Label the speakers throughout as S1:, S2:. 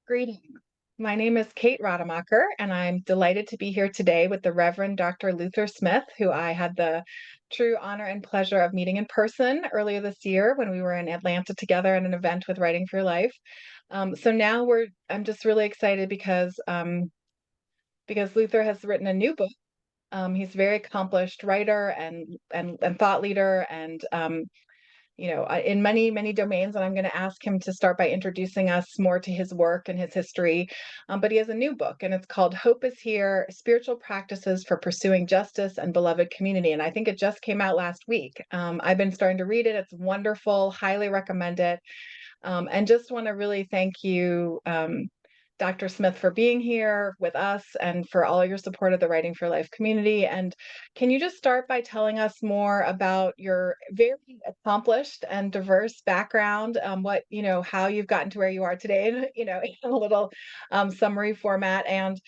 S1: Greetings. My name is Kate Rademacher, and I'm delighted to be here today with the Reverend Dr. Luther Smith, who I had the true honor and pleasure of meeting in person earlier this year when we were in Atlanta together at an event with Writing for Your Life. So now I'm just really excited because Luther has written a new book. He's a very accomplished writer and thought leader, and in many domains. And I'm going to ask him to start by introducing us more to his work and his history. But he has a new book, and it's called Hope is Here: Spiritual Practices for Pursuing Justice and Beloved Community. And I think it just came out last week. I've been starting to read it. It's wonderful. Highly recommend it. And just want to really thank you, Dr. Smith, for being here with us and for all your support of the Writing for Life community. And can you just start by telling us more about your very accomplished and diverse background, how you've gotten to where you are today, in a little summary format, and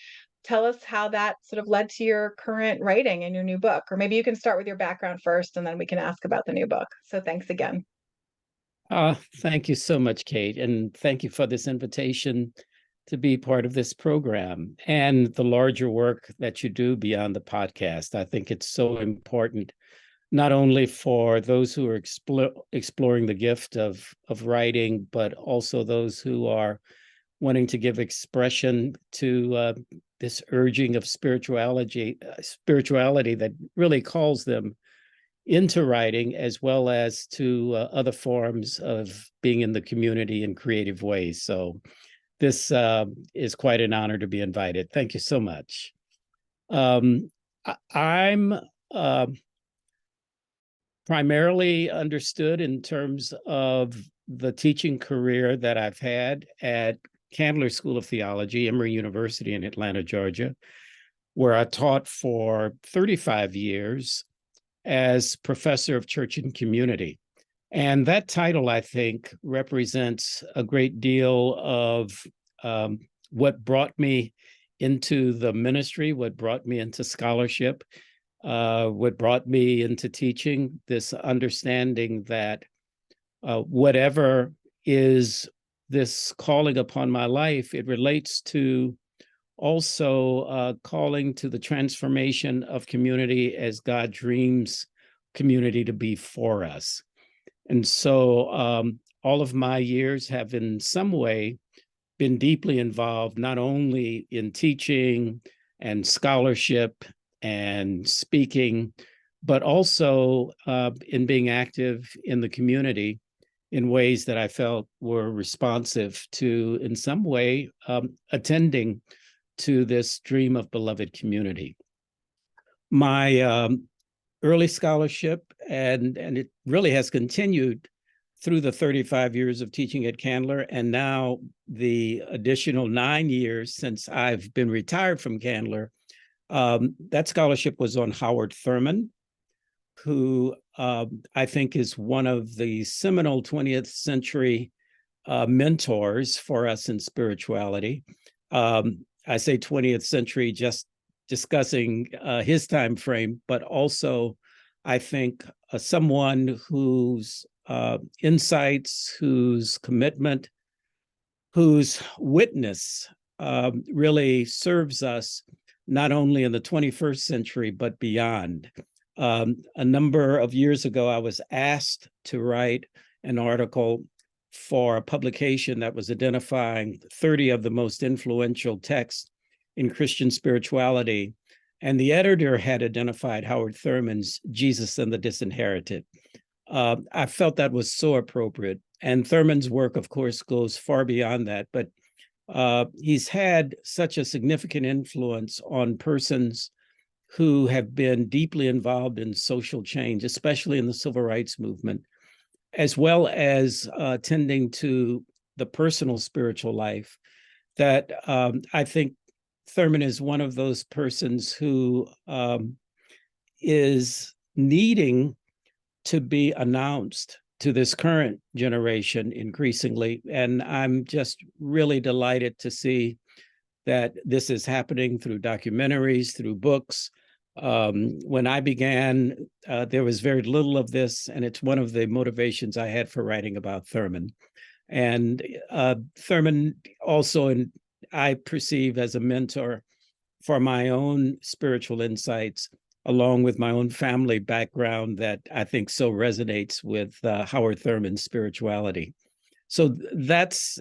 S1: tell us how that sort of led to your current writing and your new book. Or maybe you can start with your background first, and then we can ask about the new book. So thanks again.
S2: Thank you so much, Kate, and thank you for this invitation to be part of this program and the larger work that you do beyond the podcast. I think it's so important, not only for those who are exploring the gift of writing, but also those who are wanting to give expression to this urging of spirituality that really calls them into writing, as well as to other forms of being in the community in creative ways. So this is quite an honor to be invited. Thank you so much. I'm primarily understood in terms of the teaching career that I've had at Candler School of Theology, Emory University in Atlanta, Georgia, where I taught for 35 years as professor of church and community. And that title, I think, represents a great deal of what brought me into the ministry, what brought me into scholarship, what brought me into teaching, this understanding that whatever is this calling upon my life, it relates to also calling to the transformation of community as God dreams community to be for us. And so all of my years have in some way been deeply involved, not only in teaching and scholarship and speaking, but also in being active in the community in ways that I felt were responsive to, in some way, attending to this dream of beloved community. My early scholarship, and it really has continued through the 35 years of teaching at Candler, and now the additional 9 years since I've been retired from Candler. That scholarship was on Howard Thurman, who I think is one of the seminal 20th century mentors for us in spirituality. I say 20th century just discussing his time frame, but also I think someone whose insights, whose commitment, whose witness really serves us not only in the 21st century, but beyond. A number of years ago, I was asked to write an article for a publication that was identifying 30 of the most influential texts in Christian spirituality. And the editor had identified Howard Thurman's Jesus and the Disinherited. I felt that was so appropriate. And Thurman's work, of course, goes far beyond that. But he's had such a significant influence on persons who have been deeply involved in social change, especially in the civil rights movement, as well as tending to the personal spiritual life, that I think Thurman is one of those persons who is needing to be announced to this current generation increasingly. And I'm just really delighted to see that this is happening through documentaries, through books. When I began, there was very little of this, and it's one of the motivations I had for writing about Thurman. And Thurman also, I perceive as a mentor for my own spiritual insights, along with my own family background that I think so resonates with Howard Thurman's spirituality. So that's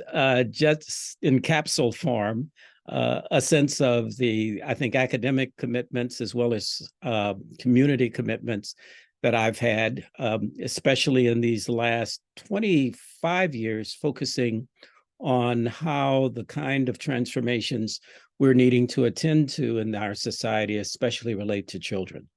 S2: just in capsule form, a sense of the, I think, academic commitments as well as community commitments that I've had, especially in these last 25 years, focusing on how the kind of transformations we're needing to attend to in our society, especially relate to children.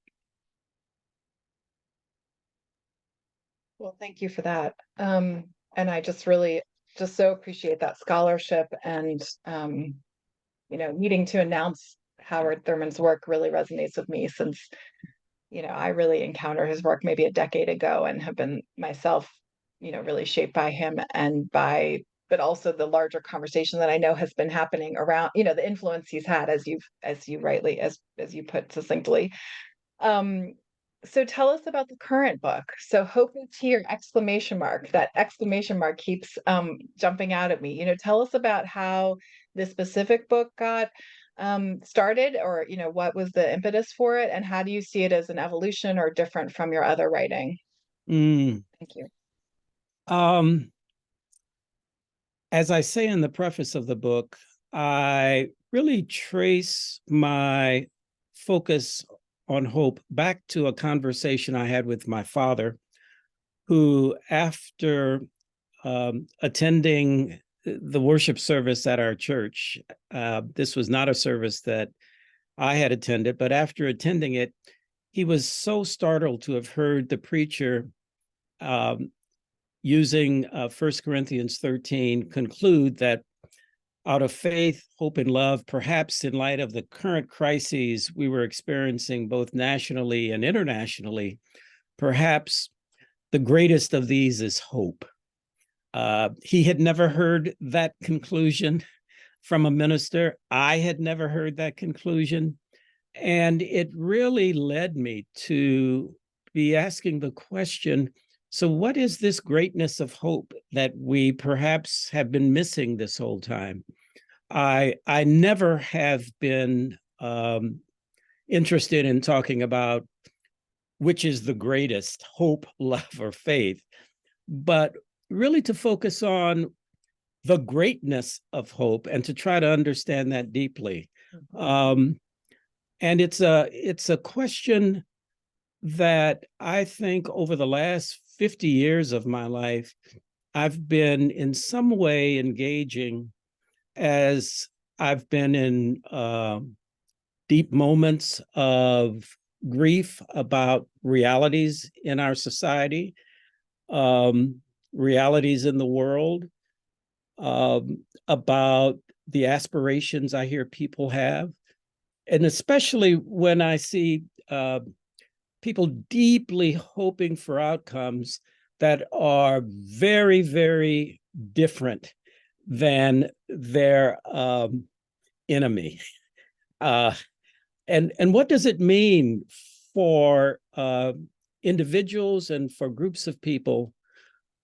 S1: Well, thank you for that. And I just really just so appreciate that scholarship and needing to announce Howard Thurman's work really resonates with me since, I really encountered his work maybe a decade ago and have been myself, really shaped by him and but also the larger conversation that I know has been happening around, the influence he's had as you rightly, as you put succinctly. Um, so tell us about the current book. So hope is here, exclamation mark. That exclamation mark keeps jumping out at me. Tell us about how this specific book got started, or what was the impetus for it, and how do you see it as an evolution or different from your other writing?
S2: Mm.
S1: Thank you.
S2: As I say in the preface of the book, I really trace my focus on hope back to a conversation I had with my father, who, after attending the worship service at our church, this was not a service that I had attended, but after attending it, he was so startled to have heard the preacher using 1 Corinthians 13 conclude that out of faith, hope, and love, perhaps in light of the current crises we were experiencing both nationally and internationally, perhaps the greatest of these is hope. He had never heard that conclusion from a minister. I had never heard that conclusion. And it really led me to be asking the question, so what is this greatness of hope that we perhaps have been missing this whole time? I never have been interested in talking about which is the greatest, hope, love, or faith, but really to focus on the greatness of hope and to try to understand that deeply. And it's a question that I think over the last 50 years of my life, I've been in some way engaging as I've been in deep moments of grief about realities in our society, realities in the world, about the aspirations I hear people have. And especially when I see people deeply hoping for outcomes that are very, very different than their enemy. And what does it mean for individuals and for groups of people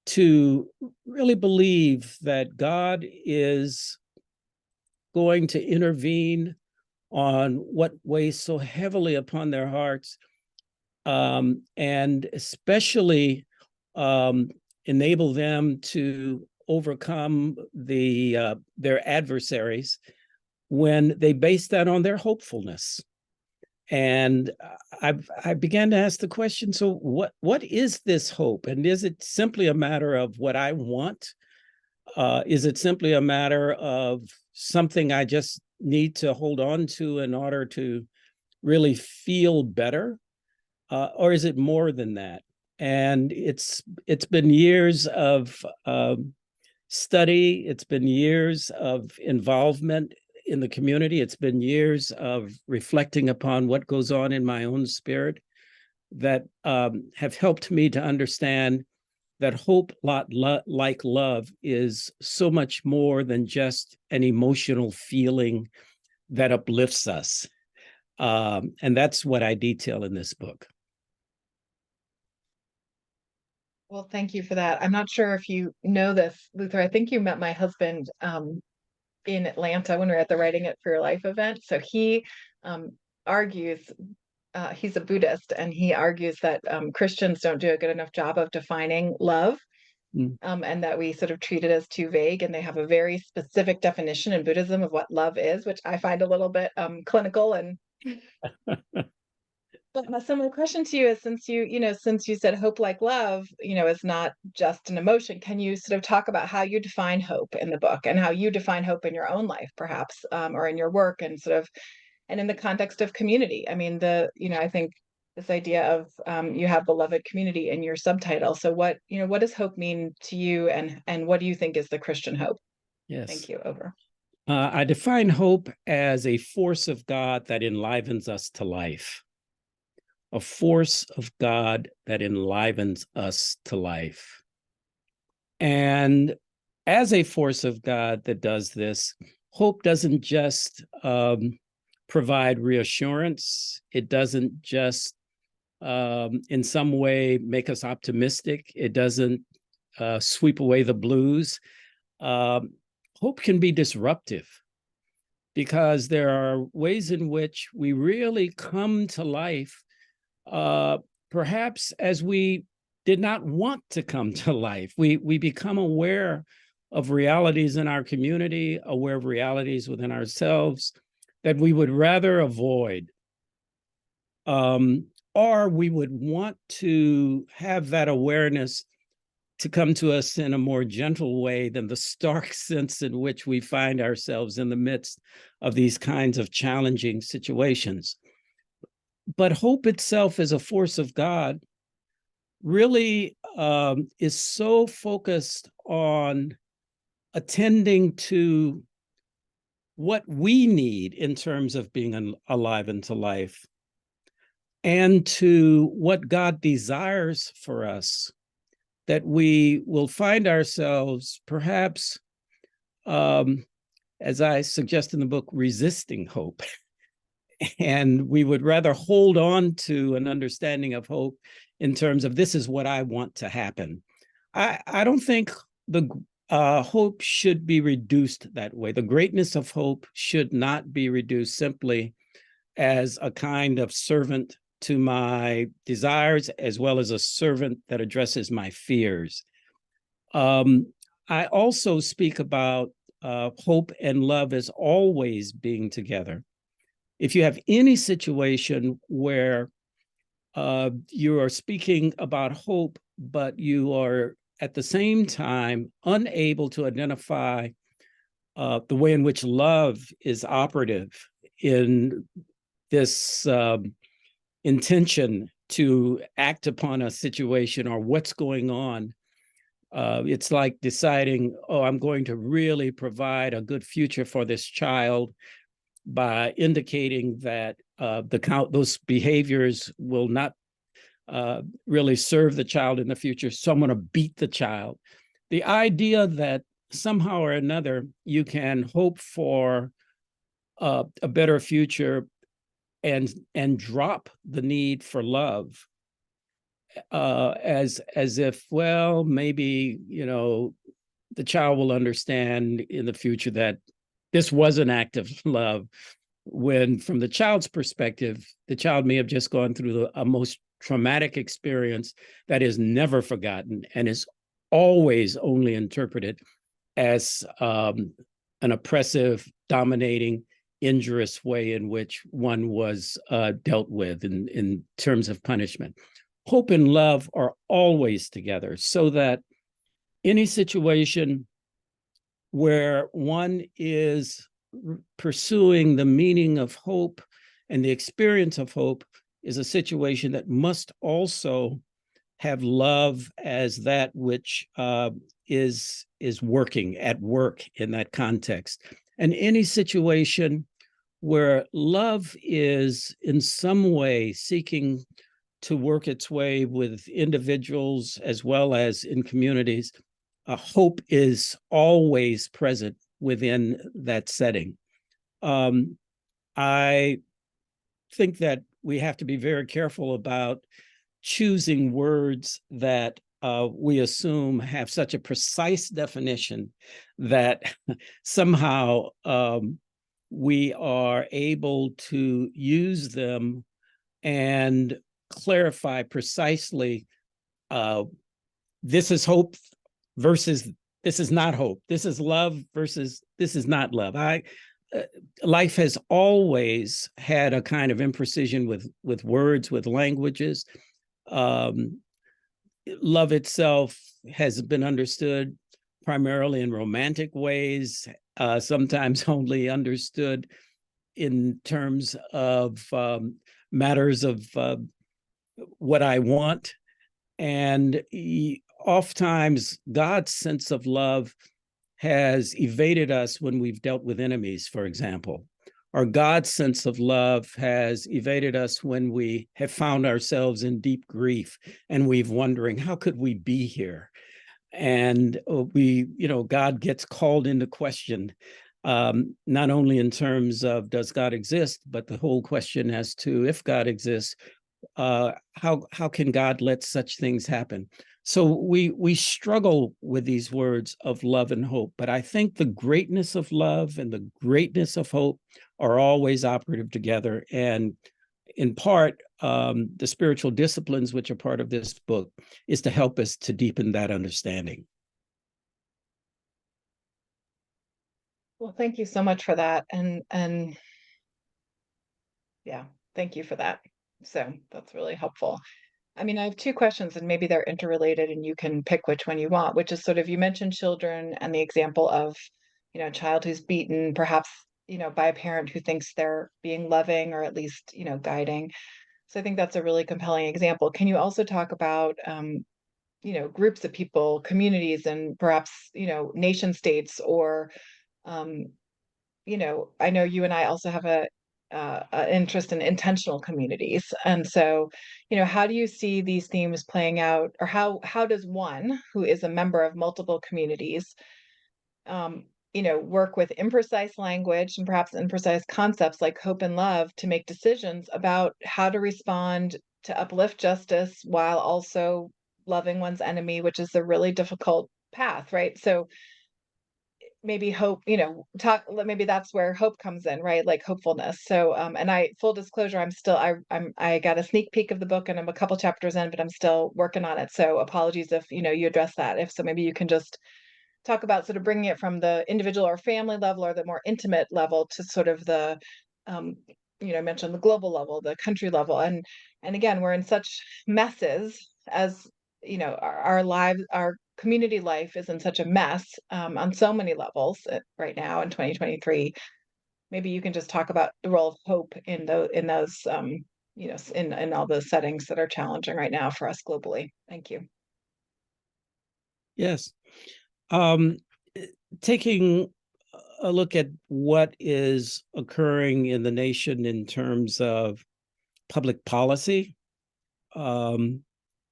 S2: to really believe that God is going to intervene on what weighs so heavily upon their hearts, and especially enable them to overcome their adversaries when they base that on their hopefulness. And I began to ask the question, so what is this hope? And is it simply a matter of what I want? Is it simply a matter of something I just need to hold on to in order to really feel better? Or is it more than that? And it's been years of study. It's been years of involvement in the community. It's been years of reflecting upon what goes on in my own spirit that have helped me to understand that hope, like love, is so much more than just an emotional feeling that uplifts us. And that's what I detail in this book.
S1: Well, thank you for that. I'm not sure if you know this, Luther. I think you met my husband in Atlanta when we were at the Writing It for Your Life event. So he um, argues, he's a Buddhist, and he argues that Christians don't do a good enough job of defining love,
S2: Mm.
S1: and that we sort of treat it as too vague. And they have a very specific definition in Buddhism of what love is, which I find a little bit clinical and but so my question to you is, since you said hope like love, is not just an emotion, can you sort of talk about how you define hope in the book and how you define hope in your own life, perhaps, or in your work and sort of, and in the context of community? I mean, I think this idea of you have beloved community in your subtitle. So what does hope mean to you, and what do you think is the Christian hope?
S2: Yes.
S1: Thank you. Over.
S2: I define hope as a force of God that enlivens us to life. A force of God that enlivens us to life. And as a force of God that does this, hope doesn't just provide reassurance. It doesn't just in some way make us optimistic. It doesn't sweep away the blues. Hope can be disruptive because there are ways in which we really come to life, perhaps as we did not want to come to life. We become aware of realities in our community, aware of realities within ourselves that we would rather avoid. Or we would want to have that awareness to come to us in a more gentle way than the stark sense in which we find ourselves in the midst of these kinds of challenging situations. But hope itself as a force of God really is so focused on attending to what we need in terms of being alive into life and to what God desires for us, that we will find ourselves perhaps, as I suggest in the book, resisting hope. And we would rather hold on to an understanding of hope in terms of this is what I want to happen. I don't think the hope should be reduced that way. The greatness of hope should not be reduced simply as a kind of servant to my desires, as well as a servant that addresses my fears. I also speak about hope and love as always being together. If you have any situation where you are speaking about hope, but you are at the same time unable to identify the way in which love is operative in this intention to act upon a situation or what's going on, it's like deciding, oh, I'm going to really provide a good future for this child by indicating that those behaviors will not really serve the child in the future. So I'm going to beat the child. The idea that somehow or another you can hope for a better future and drop the need for love, as if, well, maybe the child will understand in the future that this was an act of love, when from the child's perspective, the child may have just gone through a most traumatic experience that is never forgotten and is always only interpreted as an oppressive, dominating, injurious way in which one was dealt with in terms of punishment. Hope and love are always together, so that any situation where one is pursuing the meaning of hope and the experience of hope is a situation that must also have love as that which is working at work in that context. And any situation where love is in some way seeking to work its way with individuals as well as in communities, hope is always present within that setting. I think that we have to be very careful about choosing words that we assume have such a precise definition that somehow we are able to use them and clarify precisely this is hope versus this is not hope. This is love versus this is not love. Life has always had a kind of imprecision with words, with languages. Love itself has been understood primarily in romantic ways, sometimes only understood in terms of matters of what I want. And oftentimes, God's sense of love has evaded us when we've dealt with enemies, for example. Or God's sense of love has evaded us when we have found ourselves in deep grief and we've wondering, how could we be here? And God gets called into question, not only in terms of does God exist, but the whole question as to if God exists, how can God let such things happen? So we struggle with these words of love and hope, but I think the greatness of love and the greatness of hope are always operative together. And in part, the spiritual disciplines, which are part of this book, is to help us to deepen that understanding.
S1: Well, thank you so much for that. And yeah, thank you for that. So that's really helpful. I mean, I have two questions and maybe they're interrelated and you can pick which one you want, which is sort of you mentioned children and the example of, a child who's beaten, perhaps, by a parent who thinks they're being loving or at least, guiding. So I think that's a really compelling example. Can you also talk about, groups of people, communities, and perhaps, nation states or, um, I know you and I also have a interest in intentional communities, and so, how do you see these themes playing out, or how does one who is a member of multiple communities, um, work with imprecise language and perhaps imprecise concepts like hope and love to make decisions about how to respond to uplift justice while also loving one's enemy, which is a really difficult path, right? So maybe hope, maybe that's where hope comes in, right? Like hopefulness. So and I full disclosure, I got a sneak peek of the book and I'm a couple chapters in, but I'm still working on it. So apologies if you address that. If so, maybe you can just talk about sort of bringing it from the individual or family level or the more intimate level to sort of the um I mentioned the global level, the country level. And again, we're in such messes as our lives, our community life is in such a mess on so many levels right now in 2023. Maybe you can just talk about the role of hope in those in all those settings that are challenging right now for us globally. Thank you.
S2: Yes. Um, Taking a look at what is occurring in the nation in terms of public policy, and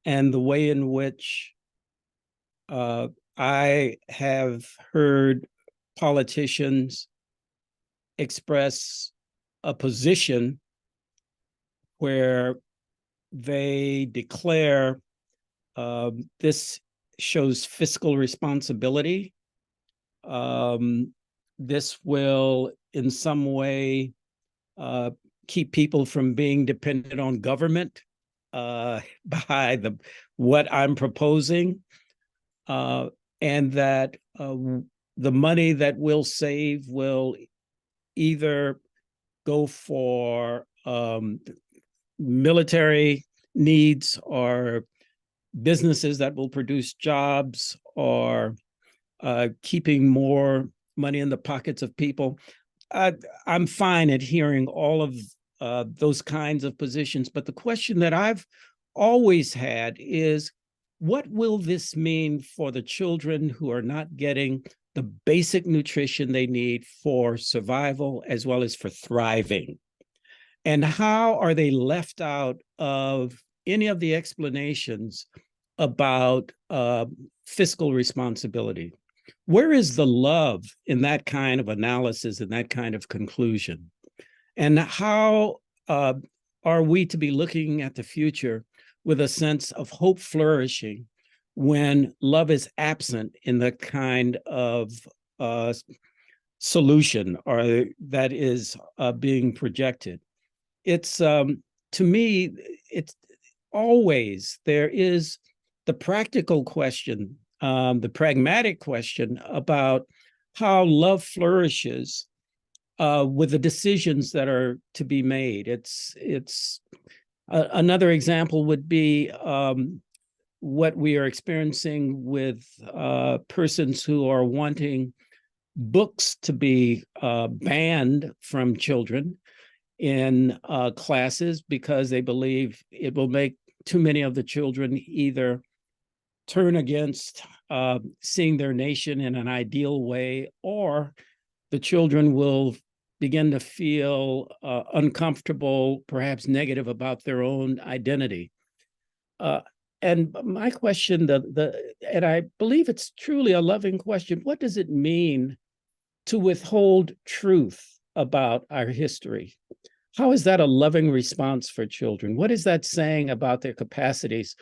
S2: the way in which I have heard politicians express a position where they declare this shows fiscal responsibility. This will, in some way, keep people from being dependent on government by what I'm proposing, and that the money that we'll save will either go for military needs or businesses that will produce jobs or keeping more money in the pockets of people. I'm fine at hearing all of those kinds of positions, but the question that I've always had is, what will this mean for the children who are not getting the basic nutrition they need for survival as well as for thriving? And how are they left out of any of the explanations about fiscal responsibility? Where is the love in that kind of analysis and that kind of conclusion? And how are we to be looking at the future with a sense of hope flourishing when love is absent in the kind of uh, solution or that is being projected. It's to me, it's always there is the practical question, the pragmatic question about how love flourishes with the decisions that are to be made. It's another example would be what we are experiencing with persons who are wanting books to be banned from children in classes because they believe it will make too many of the children either turn against seeing their nation in an ideal way, or the children will begin to feel uncomfortable, perhaps negative about their own identity. And my question, and I believe it's truly a loving question, what does it mean to withhold truth about our history? How is that a loving response for children? What is that saying about their capacities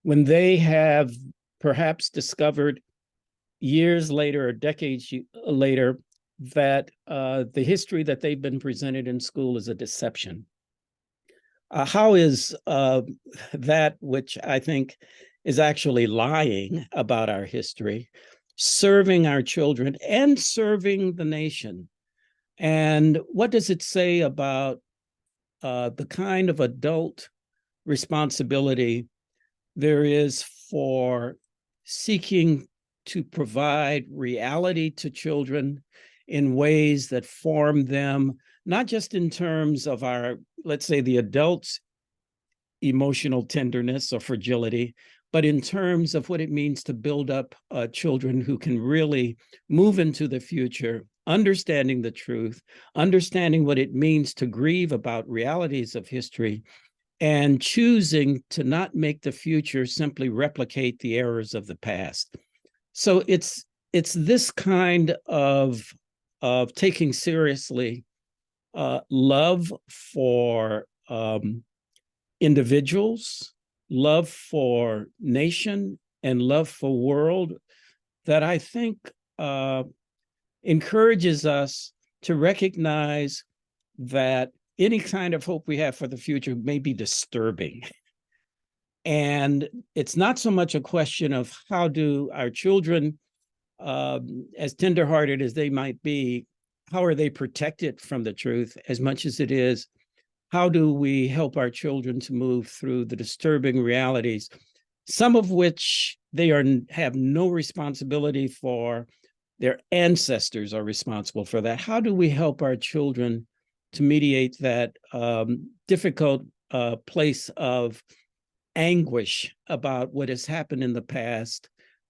S2: when they have perhaps discovered years later or decades later that the history that they've been presented in school is a deception? How is that, which I think is actually lying about our history, serving our children and serving the nation? And what does it say about the kind of adult responsibility there is for seeking to provide reality to children in ways that form them, not just in terms of our, let's say, the adults' emotional tenderness or fragility, but in terms of what it means to build up children who can really move into the future, understanding the truth, understanding what it means to grieve about realities of history, and choosing to not make the future simply replicate the errors of the past. So it's this kind of taking seriously love for individuals, love for nation, and love for world that I think encourages us to recognize that any kind of hope we have for the future may be disturbing. And it's not so much a question of how do our children, as tenderhearted as they might be, how are they protected from the truth, as much as it is, how do we help our children to move through the disturbing realities, some of which they have no responsibility for. Their ancestors are responsible for that. How do we help our children to mediate that difficult place of anguish about what has happened in the past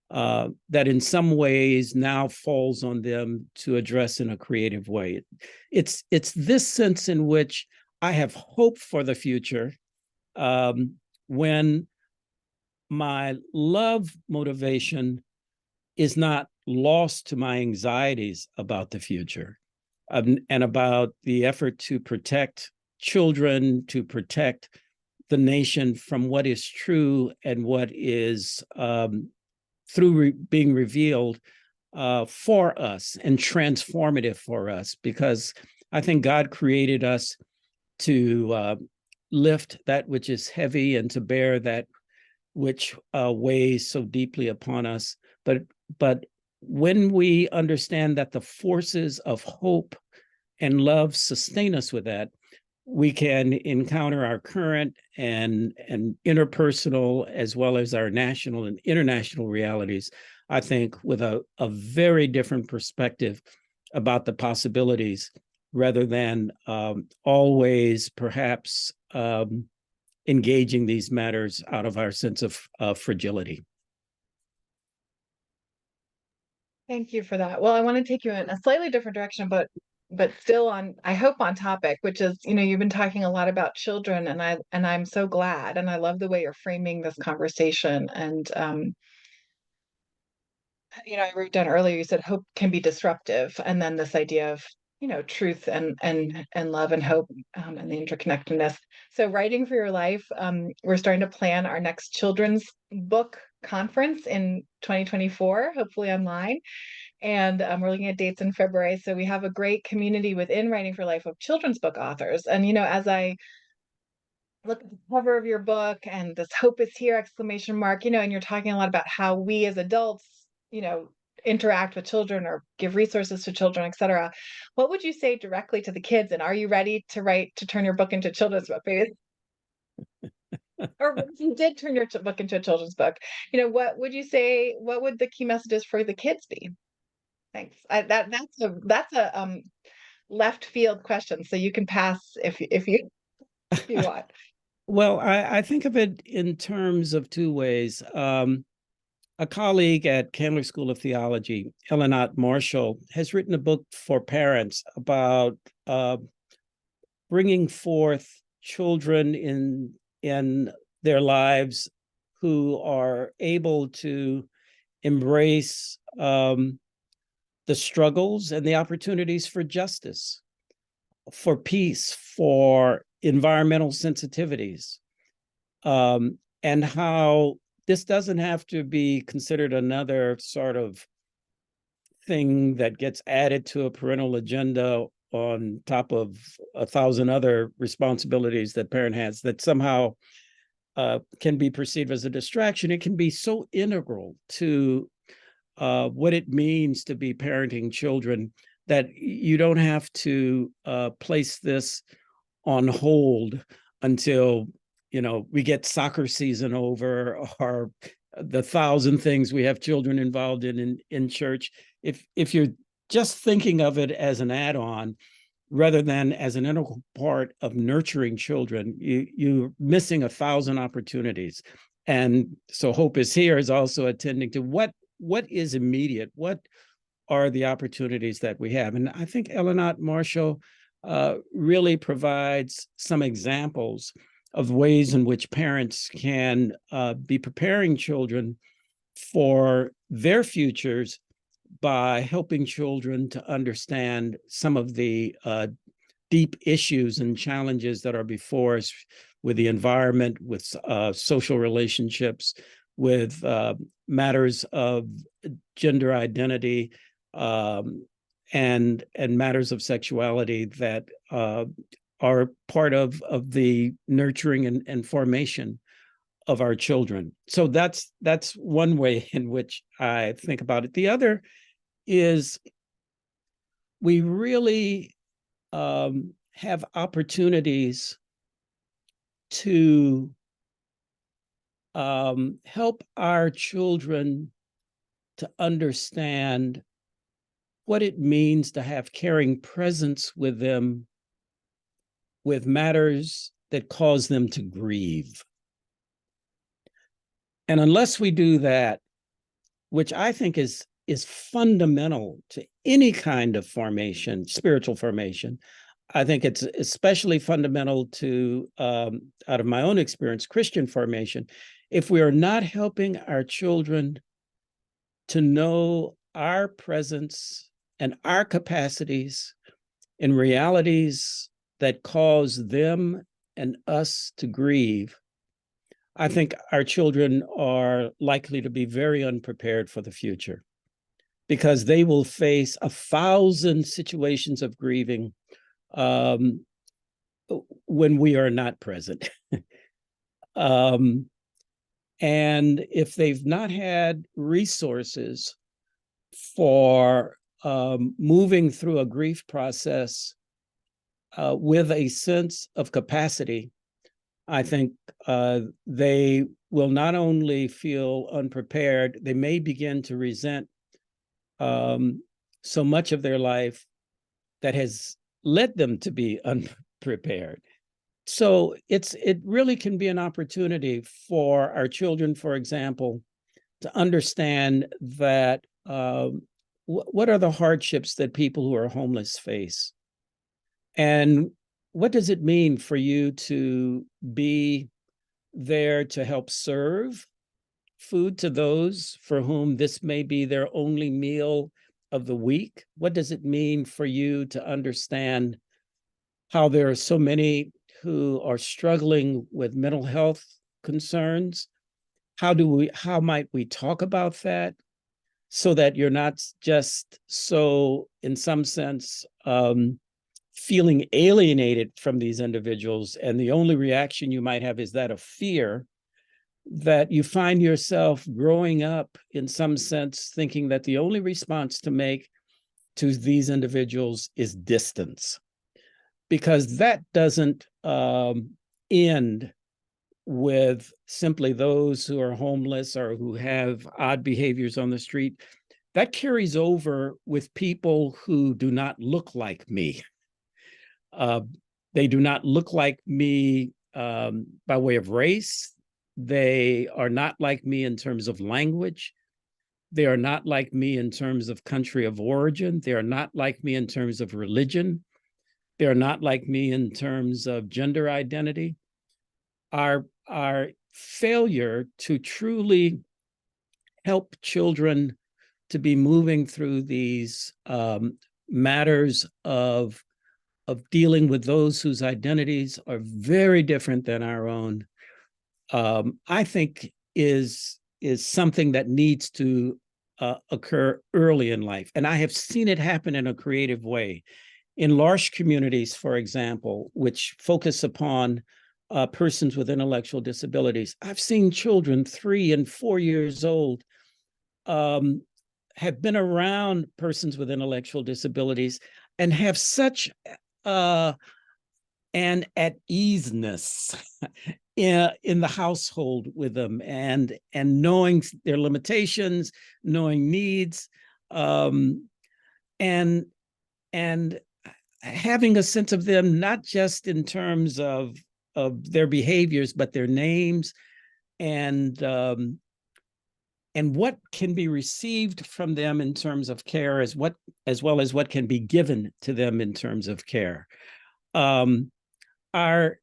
S2: that in some ways now falls on them to address in a creative way? It's this sense in which I have hope for the future when my love motivation is not lost to my anxieties about the future and about the effort to protect children, to protect the nation from what is true and what is being revealed for us and transformative for us, because I think God created us to lift that which is heavy and to bear that which weighs so deeply upon us. But when we understand that the forces of hope and love sustain us with that, we can encounter our current and interpersonal as well as our national and international realities, I think, with a very different perspective about the possibilities, rather than always perhaps engaging these matters out of our sense of fragility.
S1: Thank you for that. Well, I want to take you in a slightly different direction, but still on, I hope, on topic, which is, you've been talking a lot about children, and I'm so glad, and I love the way you're framing this conversation. And I wrote down earlier, you said hope can be disruptive, and then this idea of truth and love and hope, and the interconnectedness. So, writing for your life, we're starting to plan our next children's book conference in 2024, hopefully online. And we're looking at dates in February. So we have a great community within Writing for Life of children's book authors. And, as I look at the cover of your book and this hope is here, exclamation mark, and you're talking a lot about how we as adults, interact with children or give resources to children, etc. What would you say directly to the kids? And are you ready to turn your book into a children's book? Maybe or if you did turn your book into a children's book, what would you say? What would the key messages for the kids be? Thanks. That's a left field question, so you can pass if you want.
S2: Well, I think of it in terms of two ways. A colleague at Candler School of Theology, Ellen Marshall, has written a book for parents about bringing forth children in their lives who are able to embrace the struggles and the opportunities for justice, for peace, for environmental sensitivities, and how this doesn't have to be considered another sort of thing that gets added to a parental agenda on top of 1,000 other responsibilities that parent has that somehow can be perceived as a distraction. It can be so integral to what it means to be parenting children that you don't have to place this on hold until we get soccer season over, or the 1,000 things we have children involved in church. If you're just thinking of it as an add-on rather than as an integral part of nurturing children, you're missing 1,000 opportunities. And so Hope is Here is also attending to what is immediate, what are the opportunities that we have. And I think Ellen Marshall really provides some examples of ways in which parents can be preparing children for their futures by helping children to understand some of the deep issues and challenges that are before us with the environment, with social relationships, with matters of gender identity, and matters of sexuality that are part of the nurturing and formation of our children. So that's one way in which I think about it. The other is we really have opportunities to help our children to understand what it means to have caring presence with them with matters that cause them to grieve. And unless we do that, which I think is fundamental to any kind of formation, spiritual formation, I think it's especially fundamental to, out of my own experience, Christian formation. If we are not helping our children to know our presence and our capacities in realities that cause them and us to grieve, I think our children are likely to be very unprepared for the future, because they will face 1,000 situations of grieving when we are not present. And if they've not had resources for moving through a grief process with a sense of capacity, I think they will not only feel unprepared, they may begin to resent so much of their life that has led them to be unprepared. So it really can be an opportunity for our children, for example, to understand that what are the hardships that people who are homeless face? And what does it mean for you to be there to help serve food to those for whom this may be their only meal of the week? What does it mean for you to understand how there are so many who are struggling with mental health concerns how might we talk about that so that you're not just so, in some sense, feeling alienated from these individuals, and the only reaction you might have is that of fear, that you find yourself growing up in some sense thinking that the only response to make to these individuals is distance, because that doesn't end with simply those who are homeless or who have odd behaviors on the street. That carries over with people who do not look like me. Uh, they do not look like me by way of race. They are not like me in terms of language. They are not like me in terms of country of origin. They are not like me in terms of religion. They are not like me in terms of gender identity. Our failure to truly help children to be moving through these matters of dealing with those whose identities are very different than our own, I think is something that needs to occur early in life. And I have seen it happen in a creative way. In large communities, for example, which focus upon persons with intellectual disabilities, I've seen children 3 and 4 years old have been around persons with intellectual disabilities and have such an at easeness in the household with them, and knowing their limitations, knowing needs, and and having a sense of them, not just in terms of their behaviors, but their names, and what can be received from them in terms of care, as well as what can be given to them in terms of care. Our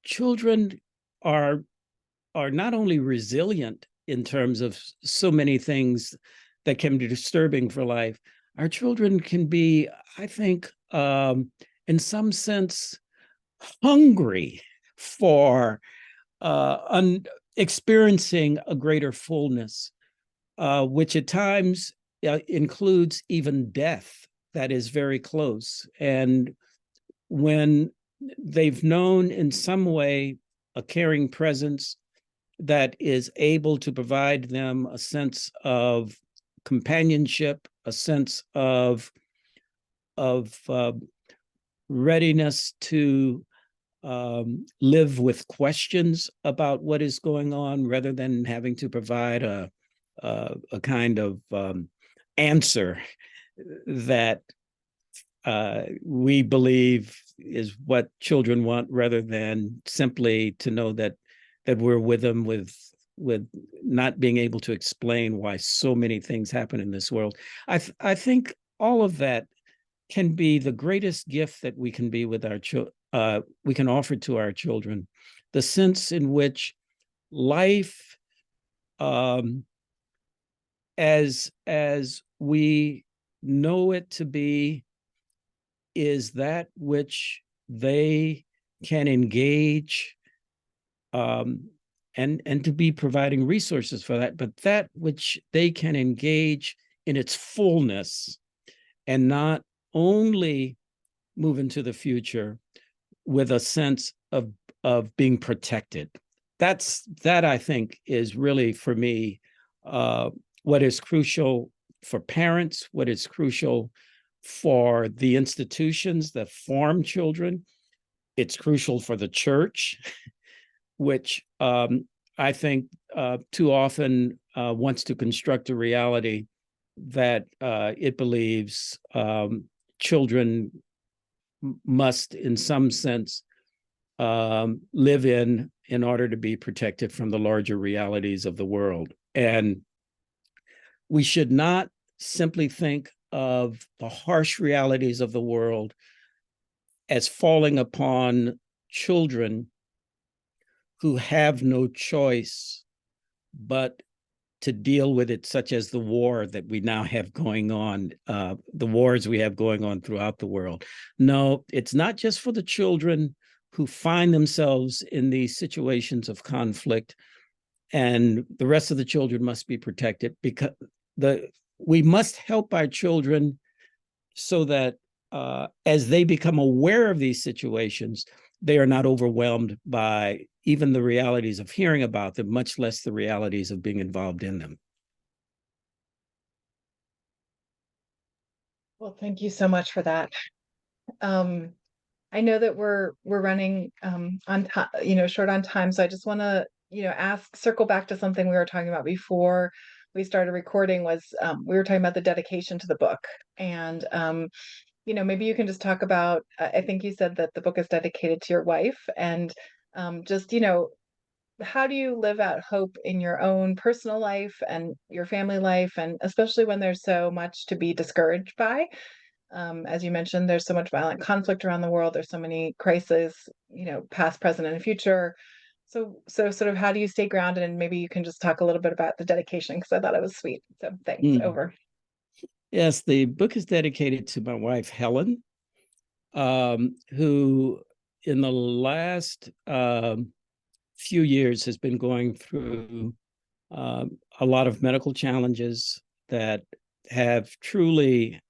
S2: children are not only resilient in terms of so many things that can be disturbing for life. Our children can be, I think, in some sense, hungry for experiencing a greater fullness, which at times includes even death that is very close. And when they've known in some way a caring presence that is able to provide them a sense of companionship, a sense of readiness to live with questions about what is going on, rather than having to provide a kind of answer that we believe is what children want, rather than simply to know that we're with them, with not being able to explain why so many things happen in this world. I think all of that can be the greatest gift that we can be with our we can offer to our children, the sense in which life, as we know it to be, is that which they can engage, and to be providing resources for that, but that which they can engage in its fullness, and not only move into the future with a sense of being protected. That I think is really, for me, what is crucial for parents, what is crucial for the institutions that form children. It's crucial for the church, which I think too often wants to construct a reality that it believes children must, in some sense, live in order to be protected from the larger realities of the world. And we should not simply think of the harsh realities of the world as falling upon children who have no choice but to deal with it, such as the war that we now have going on, the wars we have going on throughout the world. No, it's not just for the children who find themselves in these situations of conflict, and the rest of the children must be protected, because we must help our children so that as they become aware of these situations, they are not overwhelmed by even the realities of hearing about them, much less the realities of being involved in them.
S1: Well, thank you so much for that. Um, I know that we're running on time, short on time. So I just want to, circle back to something we were talking about before we started recording was we were talking about the dedication to the book. And maybe you can just talk about, I think you said that the book is dedicated to your wife, and just, how do you live out hope in your own personal life and your family life, and especially when there's so much to be discouraged by? As you mentioned, there's so much violent conflict around the world. There's so many crises, past, present, and future. So sort of how do you stay grounded? And maybe you can just talk a little bit about the dedication, because I thought it was sweet. So thanks.
S2: Mm.
S1: Over.
S2: Yes, the book is dedicated to my wife, Helen, who in the last few years has been going through a lot of medical challenges that have truly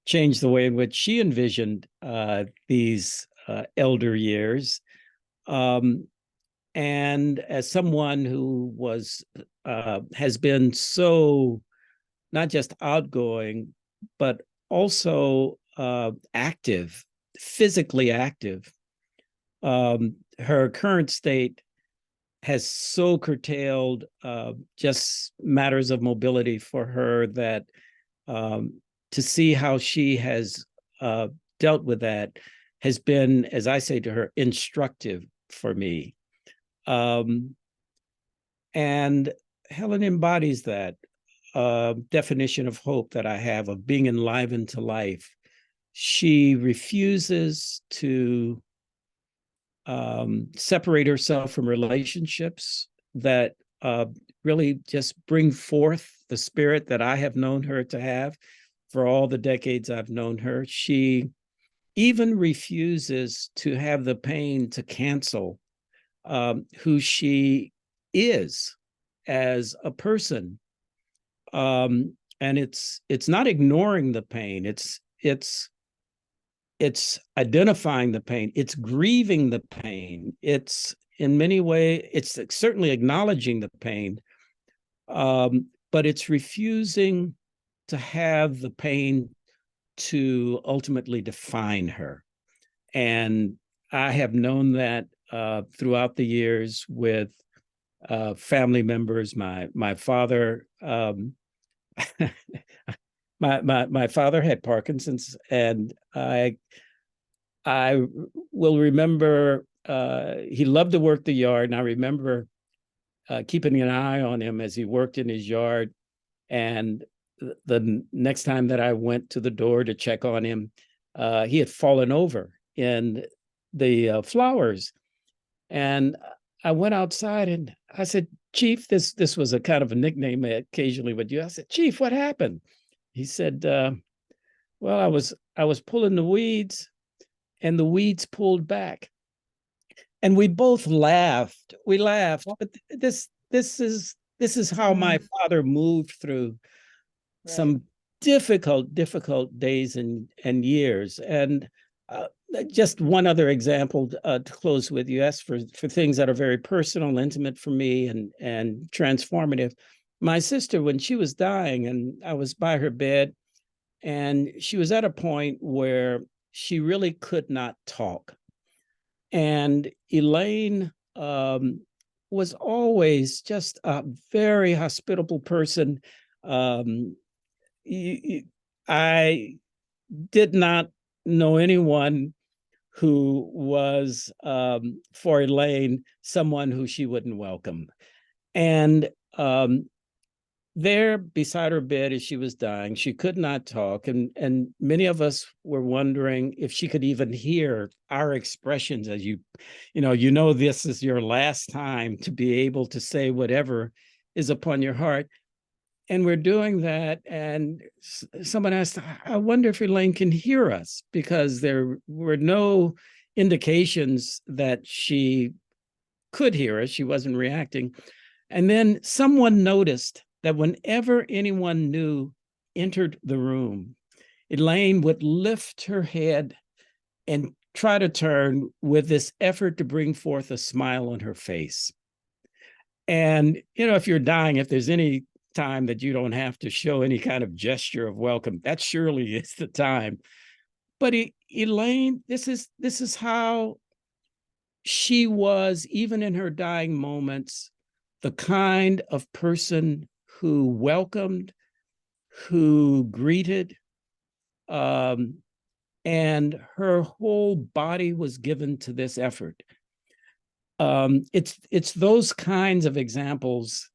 S2: changed the way in which she envisioned these elder years. And as someone who has been so not just outgoing, but also active, physically active, her current state has so curtailed just matters of mobility for her that to see how she has dealt with that has been, as I say to her, instructive for me. And Helen embodies that definition of hope that I have of being enlivened to life. She refuses to separate herself from relationships that really just bring forth the spirit that I have known her to have for all the decades I've known her. She even refuses to have the pain to cancel who she is as a person. And it's not ignoring the pain. It's identifying the pain. It's grieving the pain. It's in many ways, it's certainly acknowledging the pain, but it's refusing to have the pain to ultimately define her. And I have known that throughout the years with family members. My father, my father had Parkinson's, and I will remember he loved to work the yard, and I remember keeping an eye on him as he worked in his yard. And the next time that I went to the door to check on him, he had fallen over in the flowers. And I went outside and I said, "Chief," this was a kind of a nickname I occasionally would use. I said, "Chief, what happened?" He said, "Well, I was pulling the weeds, and the weeds pulled back." And we both laughed. We laughed, but this is how my father moved through some difficult days and years. And just one other example to close with. You asked for things that are very personal, intimate for me, and transformative. My sister, when she was dying, and I was by her bed, and she was at a point where she really could not talk. And Elaine was always just a very hospitable person. I did not know anyone who was, for Elaine, someone who she wouldn't welcome. And there beside her bed as she was dying, she could not talk. And many of us were wondering if she could even hear our expressions as this is your last time to be able to say whatever is upon your heart. And we're doing that. And someone asked, "I wonder if Elaine can hear us," because there were no indications that she could hear us. She wasn't reacting. And then someone noticed that whenever anyone new entered the room, Elaine would lift her head and try to turn with this effort to bring forth a smile on her face. And, if you're dying, if there's any time that you don't have to show any kind of gesture of welcome, that surely is the time. But Elaine, this is how she was, even in her dying moments, the kind of person who welcomed, who greeted, and her whole body was given to this effort. It's those kinds of examples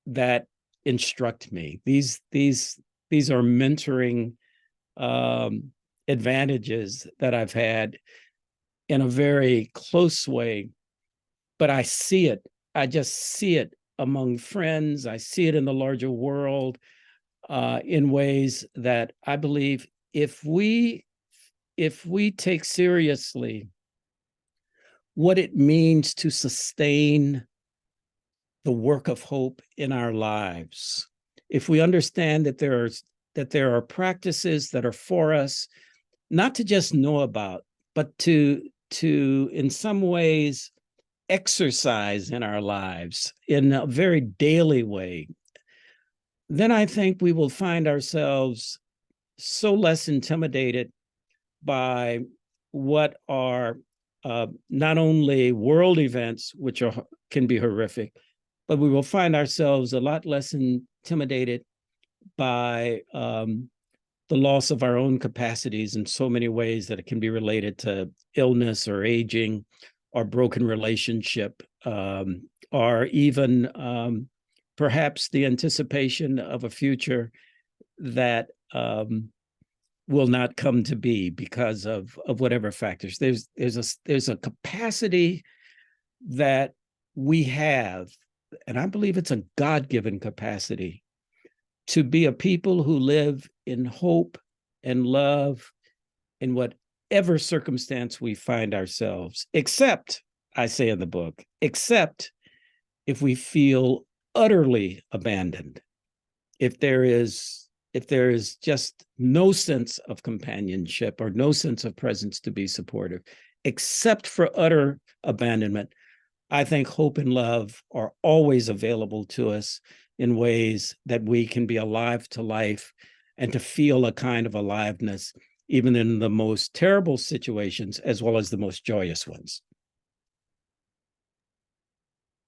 S2: that instruct me. These are mentoring advantages that I've had in a very close way, but I see it. I just see it among friends. I see it in the larger world in ways that I believe if we take seriously what it means to sustain the work of hope in our lives, if we understand that there are practices that are for us, not to just know about, but to in some ways exercise in our lives in a very daily way, then I think we will find ourselves so less intimidated by what are not only world events, which can be horrific, but we will find ourselves a lot less intimidated by the loss of our own capacities in so many ways that it can be related to illness or aging or broken relationship, or even perhaps the anticipation of a future that will not come to be because of whatever factors. There's a capacity that we have, and I believe it's a God-given capacity, to be a people who live in hope and love in whatever circumstance we find ourselves, except, I say in the book, except if we feel utterly abandoned, if there is just no sense of companionship or no sense of presence to be supportive, except for utter abandonment, I think hope and love are always available to us in ways that we can be alive to life and to feel a kind of aliveness, even in the most terrible situations, as well as the most joyous ones.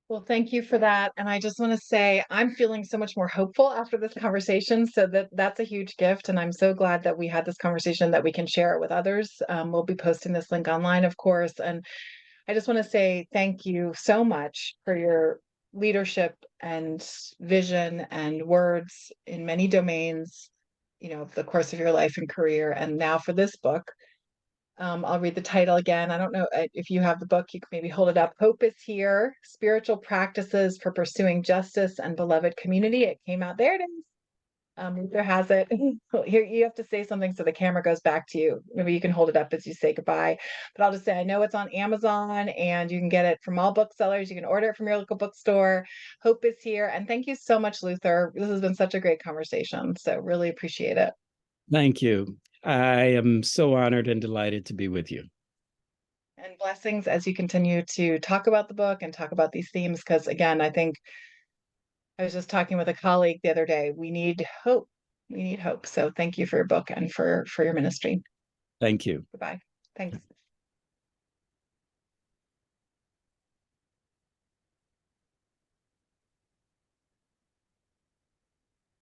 S1: Well, thank you for that. And I just want to say I'm feeling so much more hopeful after this conversation. So that's a huge gift. And I'm so glad that we had this conversation, that we can share it with others. We'll be posting this link online, of course. And I just want to say thank you so much for your leadership and vision and words in many domains, the course of your life and career. And now for this book, I'll read the title again. I don't know if you have the book, you can maybe hold it up. Hope is Here, Spiritual Practices for Pursuing Justice and Beloved Community. It came out. There it is. Luther has it. Here, you have to say something so the camera goes back to you. Maybe you can hold it up as you say goodbye. But I'll just say, I know it's on Amazon and you can get it from all booksellers. You can order it from your local bookstore. Hope is Here. And thank you so much, Luther. This has been such a great conversation. So really appreciate it.
S2: Thank you. I am so honored and delighted to be with you.
S1: And blessings as you continue to talk about the book and talk about these themes. Because again, I think I was just talking with a colleague the other day. We need hope. We need hope. So thank you for your book and for your ministry.
S2: Thank you.
S1: Goodbye. Thanks.